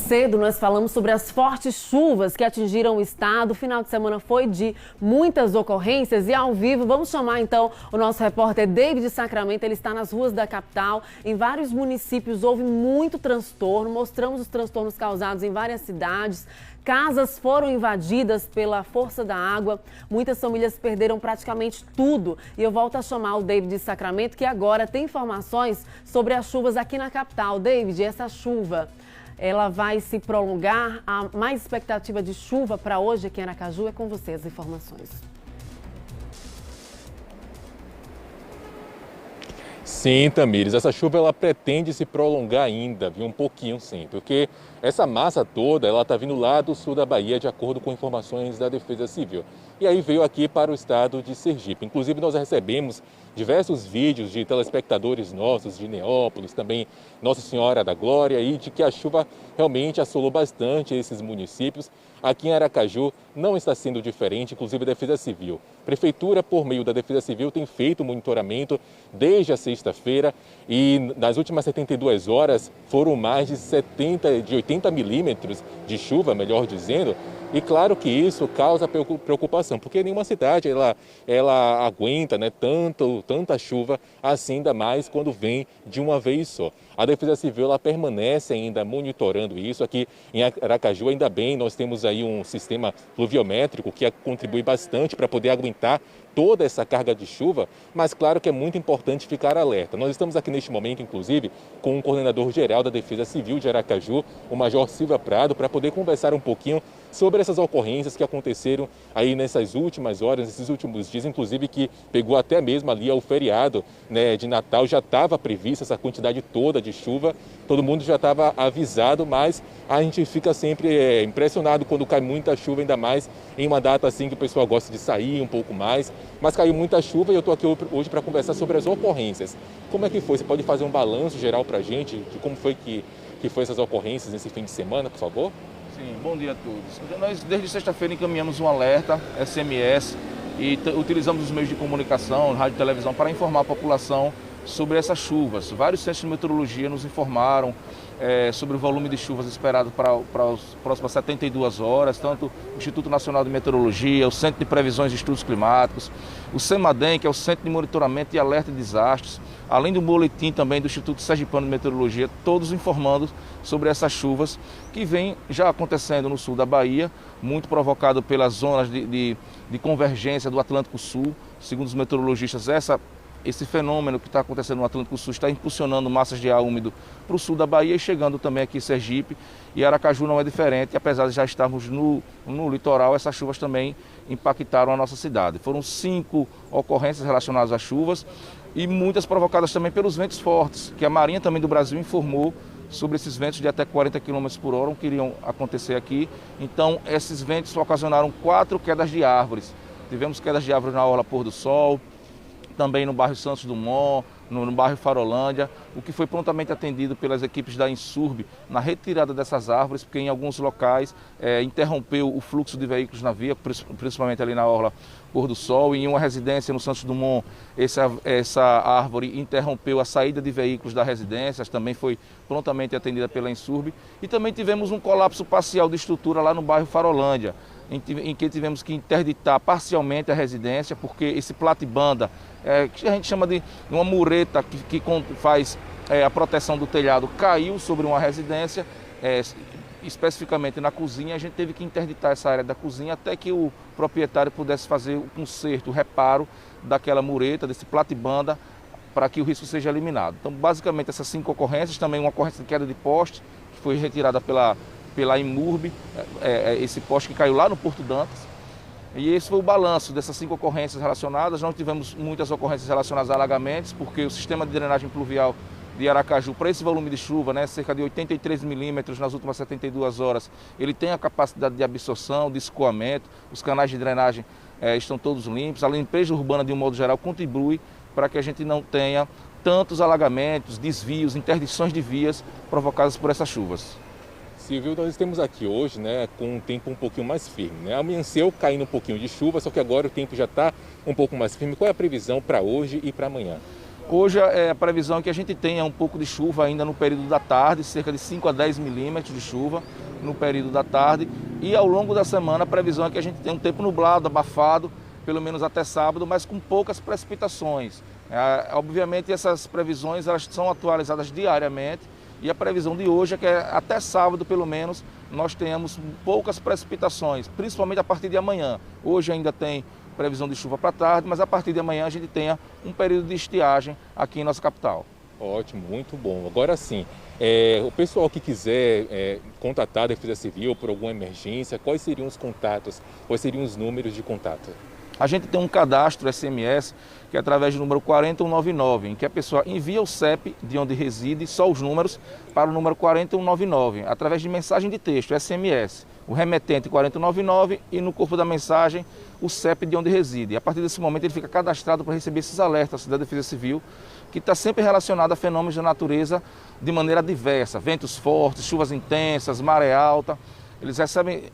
cedo nós falamos sobre as fortes chuvas que atingiram o estado. O final de semana foi de muitas ocorrências e ao vivo vamos chamar então o nosso repórter David Sacramento. Ele está nas ruas da capital. Em vários municípios houve muito transtorno. Mostramos os transtornos causados em várias cidades. Casas foram invadidas pela força da água. Muitas famílias perderam praticamente tudo. E eu volto a chamar o David Sacramento, que agora tem informações sobre as chuvas aqui na capital. David, essa chuva, ela vai se prolongar? Há mais expectativa de chuva para hoje aqui em Aracaju? É com você as informações. Sim, Tamires, essa chuva ela pretende se prolongar ainda, viu? Um pouquinho sim, porque essa massa toda ela está vindo lá do sul da Bahia, de acordo com informações da Defesa Civil. E aí veio aqui para o estado de Sergipe. Inclusive nós recebemos diversos vídeos de telespectadores nossos de Neópolis, também Nossa Senhora da Glória, e de que a chuva realmente assolou bastante esses municípios. Aqui em Aracaju não está sendo diferente, inclusive a Defesa Civil. A Prefeitura, por meio da Defesa Civil, tem feito monitoramento desde a sexta-feira e nas últimas 72 horas foram mais de 80 milímetros de chuva, melhor dizendo. E claro que isso causa preocupação, porque nenhuma cidade ela aguenta, né, tanta chuva assim, ainda mais quando vem de uma vez só. A Defesa Civil ela permanece ainda monitorando isso. Aqui em Aracaju, ainda bem, nós temos aí um sistema pluviométrico que contribui bastante para poder aguentar toda essa carga de chuva, mas claro que é muito importante ficar alerta. Nós estamos aqui neste momento, inclusive, com o coordenador-geral da Defesa Civil de Aracaju, o Major Silva Prado, para poder conversar um pouquinho sobre essas ocorrências que aconteceram aí nessas últimas horas, nesses últimos dias, inclusive que pegou até mesmo ali ao feriado, né, de Natal, já estava prevista essa quantidade toda de chuva, todo mundo já estava avisado, mas a gente fica sempre impressionado quando cai muita chuva, ainda mais em uma data assim que o pessoal gosta de sair um pouco mais, mas caiu muita chuva e eu estou aqui hoje para conversar sobre as ocorrências. Como é que foi? Você pode fazer um balanço geral para a gente de como foi que foi essas ocorrências nesse fim de semana, por favor? Sim, bom dia a todos. Nós, desde sexta-feira, encaminhamos um alerta SMS e utilizamos os meios de comunicação, rádio e televisão, para informar a população sobre essas chuvas. Vários centros de meteorologia nos informaram sobre o volume de chuvas esperado para as próximas 72 horas, tanto o Instituto Nacional de Meteorologia, o Centro de Previsões e Estudos Climáticos, o CEMADEM, que é o Centro de Monitoramento e Alerta de Desastres, além do boletim também do Instituto Sergipano de Meteorologia, todos informando sobre essas chuvas que vêm já acontecendo no sul da Bahia, muito provocado pelas zonas de convergência do Atlântico Sul. Segundo os meteorologistas, esse fenômeno que está acontecendo no Atlântico Sul está impulsionando massas de ar úmido para o sul da Bahia e chegando também aqui em Sergipe, e Aracaju não é diferente. Apesar de já estarmos no litoral, essas chuvas também impactaram a nossa cidade. Foram 5 ocorrências relacionadas às chuvas e muitas provocadas também pelos ventos fortes, que a Marinha também do Brasil informou sobre esses ventos de até 40 km por hora que iriam acontecer aqui. Então, esses ventos ocasionaram 4 quedas de árvores. Tivemos quedas de árvores na Orla Pôr do Sol, também no bairro Santos Dumont, no bairro Farolândia, o que foi prontamente atendido pelas equipes da Insurb na retirada dessas árvores, porque em alguns locais interrompeu o fluxo de veículos na via, principalmente ali na Orla Pôr do Sol, e em uma residência no Santos Dumont, essa árvore interrompeu a saída de veículos da residência, também foi prontamente atendida pela Insurb, e também tivemos um colapso parcial de estrutura lá no bairro Farolândia, em que tivemos que interditar parcialmente a residência, porque esse platibanda, que a gente chama de uma mureta que faz a proteção do telhado, caiu sobre uma residência, especificamente na cozinha. A gente teve que interditar essa área da cozinha até que o proprietário pudesse fazer o conserto, o reparo daquela mureta, desse platibanda, para que o risco seja eliminado. Então, basicamente, essas 5 ocorrências, também uma ocorrência de queda de poste, que foi retirada pela Imurb, esse poste que caiu lá no Porto Dantas. E esse foi o balanço dessas 5 ocorrências relacionadas. Não tivemos muitas ocorrências relacionadas a alagamentos, porque o sistema de drenagem pluvial de Aracaju, para esse volume de chuva, né, cerca de 83 milímetros nas últimas 72 horas, ele tem a capacidade de absorção, de escoamento, os canais de drenagem estão todos limpos. A limpeza urbana, de um modo geral, contribui para que a gente não tenha tantos alagamentos, desvios, interdições de vias provocadas por essas chuvas. Silvio, nós estamos aqui hoje, né, com um tempo um pouquinho mais firme, né? Amanheceu caindo um pouquinho de chuva, só que agora o tempo já está um pouco mais firme. Qual é a previsão para hoje e para amanhã? Hoje a previsão é que a gente tenha um pouco de chuva ainda no período da tarde, cerca de 5 a 10 milímetros de chuva no período da tarde. E ao longo da semana a previsão é que a gente tenha um tempo nublado, abafado, pelo menos até sábado, mas com poucas precipitações. Obviamente essas previsões elas são atualizadas diariamente e a previsão de hoje é que até sábado, pelo menos, nós tenhamos poucas precipitações, principalmente a partir de amanhã. Hoje ainda tem previsão de chuva para tarde, mas a partir de amanhã a gente tenha um período de estiagem aqui em nossa capital. Ótimo, muito bom. Agora sim, o pessoal que quiser contatar a Defesa Civil por alguma emergência, quais seriam os contatos, quais seriam os números de contato? A gente tem um cadastro SMS, que é através do número 40199, em que a pessoa envia o CEP de onde reside, só os números, para o número 40199, através de mensagem de texto, SMS. O remetente 499 e no corpo da mensagem o CEP de onde reside. E a partir desse momento ele fica cadastrado para receber esses alertas da Defesa Civil, que está sempre relacionado a fenômenos da natureza de maneira diversa, ventos fortes, chuvas intensas, maré alta. Eles recebem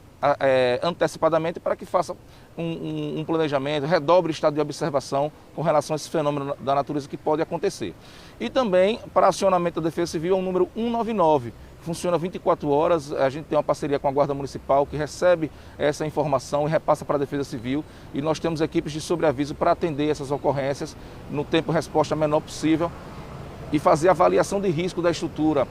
antecipadamente para que faça um planejamento, redobre o estado de observação com relação a esse fenômeno da natureza que pode acontecer. E também, para acionamento da Defesa Civil, é o número 199, que funciona 24 horas, a gente tem uma parceria com a Guarda Municipal que recebe essa informação e repassa para a Defesa Civil e nós temos equipes de sobreaviso para atender essas ocorrências no tempo de resposta menor possível e fazer avaliação de risco da estrutura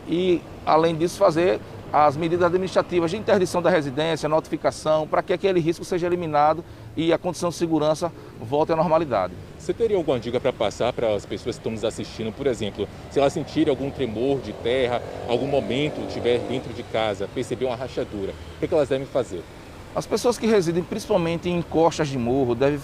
e, além disso, fazer as medidas administrativas de interdição da residência, notificação, para que aquele risco seja eliminado e a condição de segurança volte à normalidade. Você teria alguma dica para passar para as pessoas que estão nos assistindo, por exemplo, se elas sentirem algum tremor de terra, algum momento estiver dentro de casa, perceber uma rachadura, o que elas devem fazer? As pessoas que residem principalmente em encostas de morro devem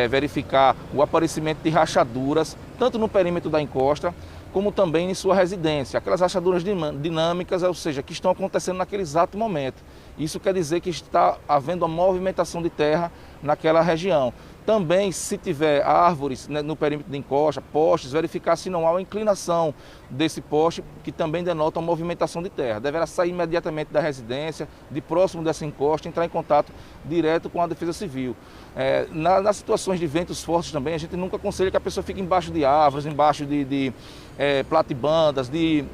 verificar o aparecimento de rachaduras, tanto no perímetro da encosta, como também em sua residência. Aquelas rachaduras dinâmicas, ou seja, que estão acontecendo naquele exato momento. Isso quer dizer que está havendo uma movimentação de terra naquela região. Também, se tiver árvores no perímetro de encosta, postes, verificar se não há uma inclinação desse poste, que também denota uma movimentação de terra. Deverá sair imediatamente da residência, de próximo dessa encosta, entrar em contato direto com a Defesa Civil. Nas situações de ventos fortes também, a gente nunca aconselha que a pessoa fique embaixo de árvores, embaixo de platibandas, de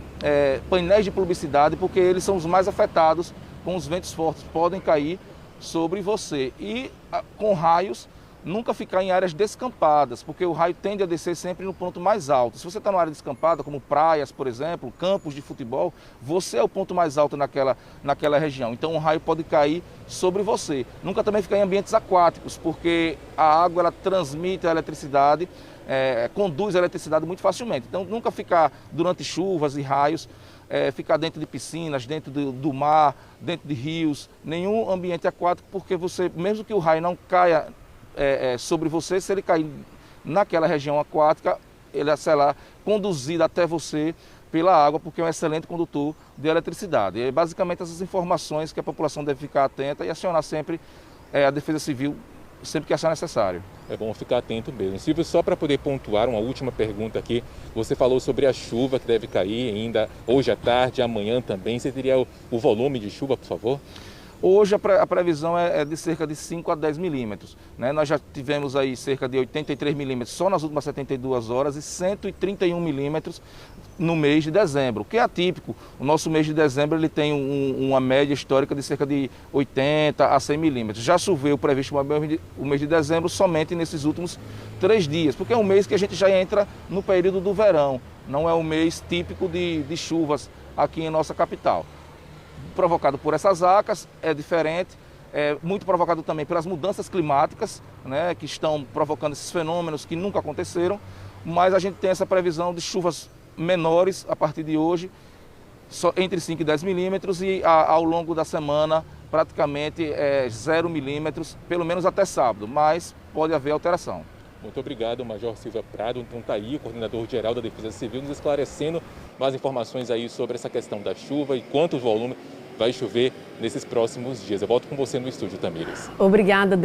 painéis de publicidade, porque eles são os mais afetados com os ventos fortes, podem cair sobre você. E com raios, nunca ficar em áreas descampadas, porque o raio tende a descer sempre no ponto mais alto. Se você está numa área descampada, como praias, por exemplo, campos de futebol, você é o ponto mais alto naquela região. Então o raio pode cair sobre você. Nunca também ficar em ambientes aquáticos, porque a água ela transmite a eletricidade, conduz a eletricidade muito facilmente. Então nunca ficar durante chuvas e raios, ficar dentro de piscinas, dentro do mar, dentro de rios, nenhum ambiente aquático, porque você, mesmo que o raio não caia sobre você, se ele cair naquela região aquática, ele será conduzido até você pela água, porque é um excelente condutor de eletricidade. E é basicamente essas informações que a população deve ficar atenta e acionar sempre a Defesa Civil, sempre que achar necessário. É bom ficar atento mesmo. Silvio, só para poder pontuar uma última pergunta aqui, você falou sobre a chuva que deve cair ainda hoje à tarde, amanhã também. Você teria o volume de chuva, por favor? Hoje a previsão é de cerca de 5 a 10 milímetros. Nós já tivemos aí cerca de 83 milímetros só nas últimas 72 horas e 131 milímetros no mês de dezembro, o que é atípico. O nosso mês de dezembro ele tem uma média histórica de cerca de 80 a 100 milímetros. Já choveu previsto o mês de dezembro somente nesses últimos 3 dias, porque é um mês que a gente já entra no período do verão, não é um mês típico de chuvas aqui em nossa capital. Provocado por essas acas, é diferente, é muito provocado também pelas mudanças climáticas, que estão provocando esses fenômenos que nunca aconteceram, mas a gente tem essa previsão de chuvas menores a partir de hoje, só entre 5 e 10 milímetros e ao longo da semana praticamente 0 milímetros, pelo menos até sábado, mas pode haver alteração. Muito obrigado, Major Silvio Prado. Então tá aí o coordenador-geral da Defesa Civil nos esclarecendo mais informações aí sobre essa questão da chuva e quanto volume vai chover nesses próximos dias. Eu volto com você no estúdio, Tamires. Obrigada,